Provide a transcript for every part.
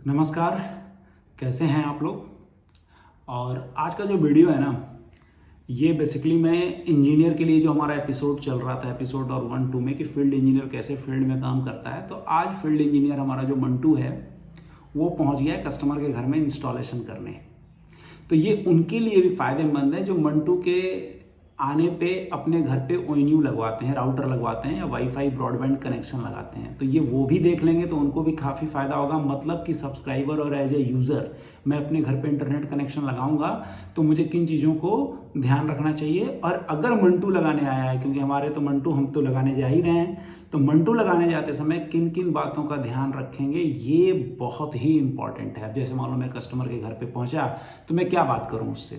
नमस्कार। कैसे हैं आप लोग। और आज का जो वीडियो है ना, ये बेसिकली मैं इंजीनियर के लिए जो हमारा एपिसोड चल रहा था, एपिसोड और 1-2 में कि फील्ड इंजीनियर कैसे फील्ड में काम करता है, तो आज फील्ड इंजीनियर हमारा जो मंटू है वो पहुंच गया है कस्टमर के घर में इंस्टॉलेशन करने। तो ये उनके लिए भी फ़ायदेमंद है जो मंटू के आने पे अपने घर पे ओएनयू लगवाते हैं, राउटर लगवाते हैं या वाईफाई ब्रॉडबैंड कनेक्शन लगाते हैं। तो ये वो भी देख लेंगे तो उनको भी काफ़ी फ़ायदा होगा। मतलब कि सब्सक्राइबर और एज ए यूज़र मैं अपने घर पे इंटरनेट कनेक्शन लगाऊंगा तो मुझे किन चीज़ों को ध्यान रखना चाहिए। और अगर मंटू लगाने आया है, क्योंकि हमारे तो मंटू हम तो लगाने जा ही रहे हैं, तो मंटू लगाने जाते समय किन किन बातों का ध्यान रखेंगे ये बहुत ही इंपॉर्टेंट है। अब जैसे मान लो मैं कस्टमर के घर पे पहुंचा तो मैं क्या बात करूं उससे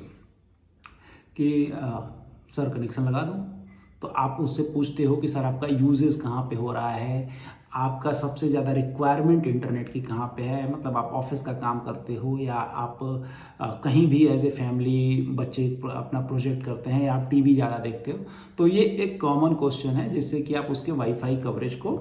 कि सर कनेक्शन लगा दूं। तो आप उससे पूछते हो कि सर आपका यूजेस कहाँ पे हो रहा है, आपका सबसे ज़्यादा रिक्वायरमेंट इंटरनेट की कहाँ पे है। मतलब आप ऑफिस का काम करते हो या आप कहीं भी एज ए फैमिली बच्चे अपना प्रोजेक्ट करते हैं या आप टीवी ज़्यादा देखते हो। तो ये एक कॉमन क्वेश्चन है जिससे कि आप उसके वाईफाई कवरेज को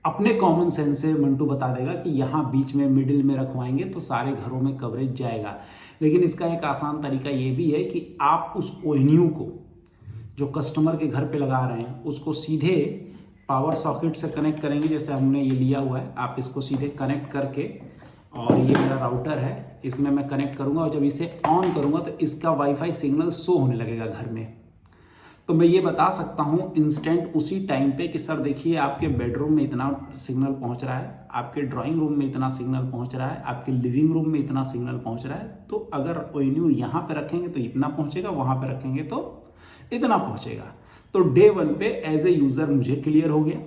अपने कॉमन सेंस से मंटू बता देगा कि यहाँ बीच में मिडिल में रखवाएंगे तो सारे घरों में कवरेज जाएगा। लेकिन इसका एक आसान तरीका ये भी है कि आप उस ओएनयू को जो कस्टमर के घर पे लगा रहे हैं उसको सीधे पावर सॉकेट से कनेक्ट करेंगे। जैसे हमने ये लिया हुआ है, आप इसको सीधे कनेक्ट करके, और ये मेरा राउटर है, इसमें मैं कनेक्ट करूँगा और जब इसे ऑन करूँगा तो इसका वाईफाई सिग्नल शो होने लगेगा घर में। तो मैं ये बता सकता हूँ इंस्टेंट उसी टाइम पे कि सर देखिए आपके बेडरूम में इतना सिग्नल पहुँच रहा है, आपके ड्राइंग रूम में इतना सिग्नल पहुँच रहा है, आपके लिविंग रूम में इतना सिग्नल पहुँच रहा है। तो अगर ओएनयू यहाँ पे रखेंगे तो इतना पहुँचेगा, वहाँ पे रखेंगे तो इतना पहुँचेगा। तो डे 1 पे एज ए यूज़र मुझे क्लियर हो गया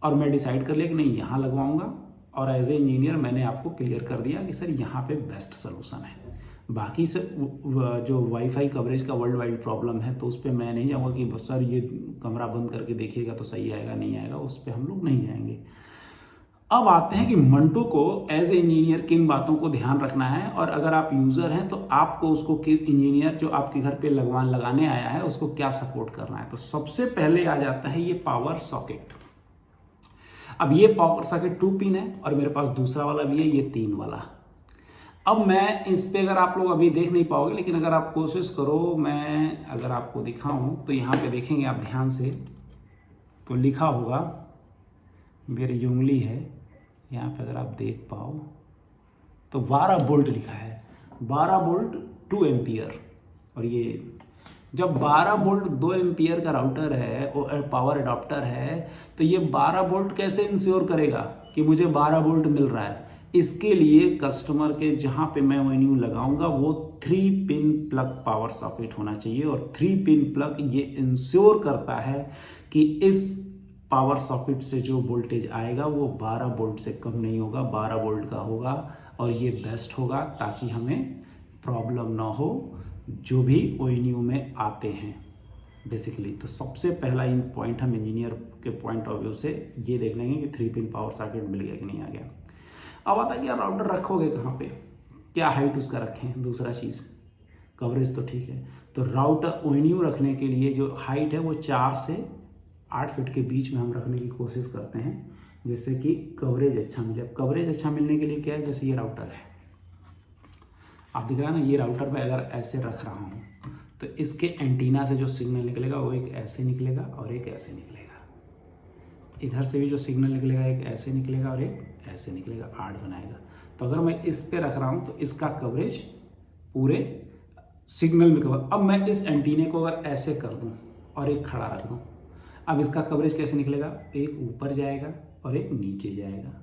और मैं डिसाइड कर लिया कि नहीं यहाँ लगवाऊंगा। और एज ए इंजीनियर मैंने आपको क्लियर कर दिया कि सर यहाँ पे बेस्ट सोल्यूशन है। बाकी से जो वाईफाई कवरेज का वर्ल्ड वाइड प्रॉब्लम है तो उस पर मैं नहीं जाऊँगा कि सर ये कमरा बंद करके देखिएगा तो सही आएगा नहीं आएगा, उस पर हम लोग नहीं जाएंगे। अब आते हैं कि मंटू को एज ए इंजीनियर किन बातों को ध्यान रखना है, और अगर आप यूज़र हैं तो आपको उसको इंजीनियर जो आपके घर पे लगाने आया है उसको क्या सपोर्ट करना है। तो सबसे पहले आ जाता है ये पावर सॉकेट। अब ये पावर सॉकेट 2 पिन है और मेरे पास दूसरा वाला भी है, ये 3 वाला। अब मैं इस पे, अगर आप लोग अभी देख नहीं पाओगे लेकिन अगर आप कोशिश करो, मैं अगर आपको दिखाऊं तो यहाँ पे देखेंगे आप ध्यान से तो लिखा होगा, मेरी जो उंगली है यहाँ पे अगर आप देख पाओ तो 12 वोल्ट लिखा है, 12 वोल्ट 2 एम्पियर। और ये जब 12 वोल्ट 2 एम्पियर का राउटर है और पावर अडॉप्टर है तो ये 12 वोल्ट कैसे इंश्योर करेगा कि मुझे 12 वोल्ट मिल रहा है। इसके लिए कस्टमर के जहाँ पे मैं ओएनयू लगाऊंगा वो 3 पिन प्लग पावर सॉकेट होना चाहिए। और 3 पिन प्लग ये इंश्योर करता है कि इस पावर सॉकेट से जो वोल्टेज आएगा वो 12 वोल्ट से कम नहीं होगा, 12 वोल्ट का होगा। और ये बेस्ट होगा ताकि हमें प्रॉब्लम ना हो जो भी ओएनयू में आते हैं बेसिकली। तो सबसे पहला इन पॉइंट हम इंजीनियर के पॉइंट ऑफ व्यू से ये देख लेंगे कि 3 पिन पावर सॉकेट मिल गया कि नहीं आ गया। अब आता है कि राउटर रखोगे कहाँ पे, क्या हाइट उसका रखें। दूसरा चीज़ कवरेज तो ठीक है, तो राउटर ओएनयू रखने के लिए जो हाइट है वो 4 से 8 फीट के बीच में हम रखने की कोशिश करते हैं जिससे कि कवरेज अच्छा मिले। अब कवरेज अच्छा मिलने के लिए क्या है, जैसे ये राउटर है आप दिख रहा है ना, ये राउटर पे अगर ऐसे रख रहा हूँ तो इसके एंटीना से जो सिग्नल निकलेगा वो एक ऐसे निकलेगा और एक ऐसे निकलेगा। इधर से भी जो सिग्नल निकलेगा एक ऐसे निकलेगा और एक ऐसे निकलेगा, 8 बनाएगा। तो अगर मैं इस पे रख रहा हूँ तो इसका कवरेज पूरे सिग्नल में कवर। अब मैं इस एंटीने को अगर ऐसे कर दूँ और एक खड़ा रख दूँ, अब इसका कवरेज कैसे निकलेगा, एक ऊपर जाएगा और एक नीचे जाएगा।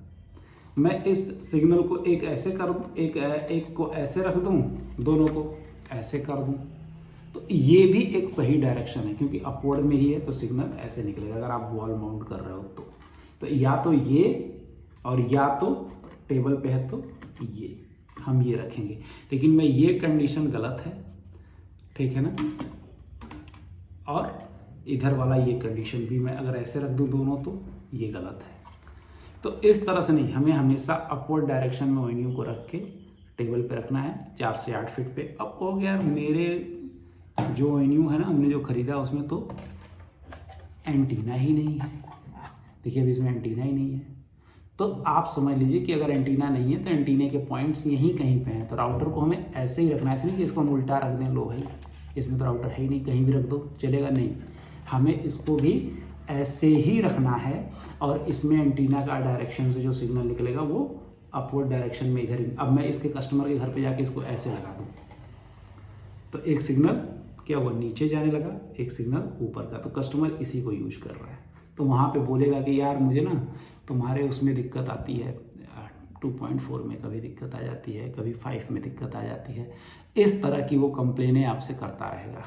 मैं इस सिग्नल को एक ऐसे कर दूँ, एक को ऐसे रख दूँ, दोनों को ऐसे कर दूँ, तो ये भी एक सही डायरेक्शन है क्योंकि अपवर्ड में ही है तो सिग्नल ऐसे निकलेगा अगर आप वॉल माउंट कर रहे हो तो या तो ये और या तो टेबल पे है तो ये हम ये रखेंगे। लेकिन मैं ये कंडीशन गलत है, ठीक है ना। और इधर वाला ये कंडीशन भी मैं अगर ऐसे रख दूं दोनों तो ये गलत है। तो इस तरह से नहीं, हमें हमेशा अपवर्ड डायरेक्शन में ओएनयू को रख के टेबल पे रखना है 4 से 8 फीट पे। अब हो गया मेरे जो ओएनयू है ना, हमने जो खरीदा उसमें तो एंटीना ही नहीं है। देखिए अभी इसमें एंटीना ही नहीं है तो आप समझ लीजिए कि अगर एंटीना नहीं है तो एंटीने के पॉइंट्स यहीं कहीं पे हैं, तो राउटर को हमें ऐसे ही रखना है। ऐसे नहीं कि इसको हम उल्टा रख दें, लो भाई इसमें तो राउटर है ही नहीं, कहीं भी रख दो चलेगा, नहीं, हमें इसको भी ऐसे ही रखना है। और इसमें एंटीना का डायरेक्शन से जो सिग्नल निकलेगा वो अपवर्ड डायरेक्शन में इधर ही। अब मैं इसके कस्टमर के घर पे जाके इसको ऐसे लगा दूँ तो एक सिग्नल क्या हुआ, नीचे जाने लगा, एक सिग्नल ऊपर का, तो कस्टमर इसी को यूज कर रहा है। तो वहाँ पे बोलेगा कि यार मुझे ना तुम्हारे उसमें दिक्कत आती है, 2.4 में कभी दिक्कत आ जाती है, कभी 5 में दिक्कत आ जाती है, इस तरह की वो कंप्लेनें आपसे करता रहेगा।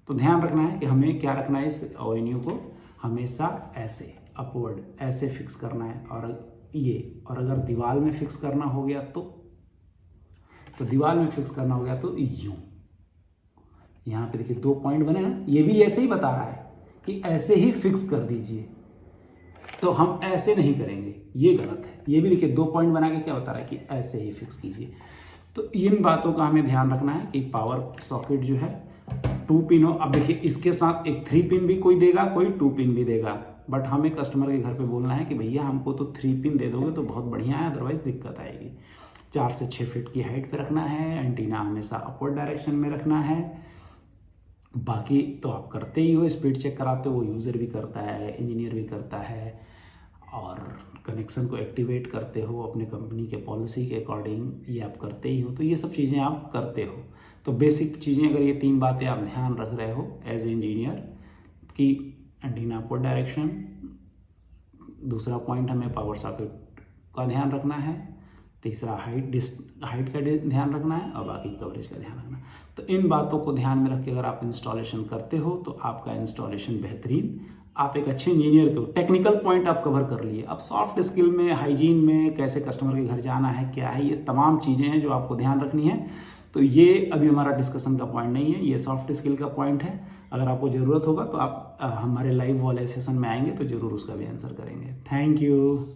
तो ध्यान रखना है कि हमें क्या रखना है, इस ONU को हमेशा ऐसे अपवर्ड ऐसे फिक्स करना है। और अगर दीवार में फिक्स करना हो गया तो दीवार में फिक्स करना हो गया तो यूँ, यहाँ पे देखिए 2 पॉइंट बने ना, ये भी ऐसे ही बता रहा है कि ऐसे ही फिक्स कर दीजिए, तो हम ऐसे नहीं करेंगे, ये गलत है। ये भी देखिए 2 पॉइंट बना के क्या बता रहा है कि ऐसे ही फिक्स कीजिए। तो इन बातों का हमें ध्यान रखना है कि पावर सॉकेट जो है 2 पिन हो। अब देखिए इसके साथ एक 3 पिन भी कोई देगा, कोई 2 पिन भी देगा, बट हमें कस्टमर के घर पे बोलना है कि भैया हमको तो 3 पिन दे दोगे तो बहुत बढ़िया है, अदरवाइज दिक्कत आएगी। 4 से 6 फीट की हाइट पे रखना है, एंटीना हमेशा अपवर्ड डायरेक्शन में रखना है। बाकी तो आप करते ही हो, स्पीड चेक कराते हो, वो यूज़र भी करता है, इंजीनियर भी करता है, और कनेक्शन को एक्टिवेट करते हो अपने कंपनी के पॉलिसी के अकॉर्डिंग, ये आप करते ही हो। तो ये सब चीज़ें आप करते हो। तो बेसिक चीज़ें अगर ये 3 बातें आप ध्यान रख रहे हो एज ए इंजीनियर कि एंटीना अपवर्ड डायरेक्शन, दूसरा पॉइंट हमें पावर सॉकेट का ध्यान रखना है, तीसरा हाइट का ध्यान रखना है, और बाकी कवरेज का ध्यान रखना है। तो इन बातों को ध्यान में रख के अगर आप इंस्टॉलेशन करते हो तो आपका इंस्टॉलेशन बेहतरीन, आप एक अच्छे इंजीनियर को टेक्निकल पॉइंट आप कवर कर लिए। अब सॉफ्ट स्किल में, हाइजीन में, कैसे कस्टमर के घर जाना है, क्या है, ये तमाम चीज़ें हैं जो आपको ध्यान रखनी है। तो ये अभी हमारा डिस्कशन का पॉइंट नहीं है, ये सॉफ्ट स्किल का पॉइंट है। अगर आपको ज़रूरत होगा तो आप हमारे लाइव वाले सेशन में आएंगे तो ज़रूर उसका भी आंसर करेंगे। Thank you.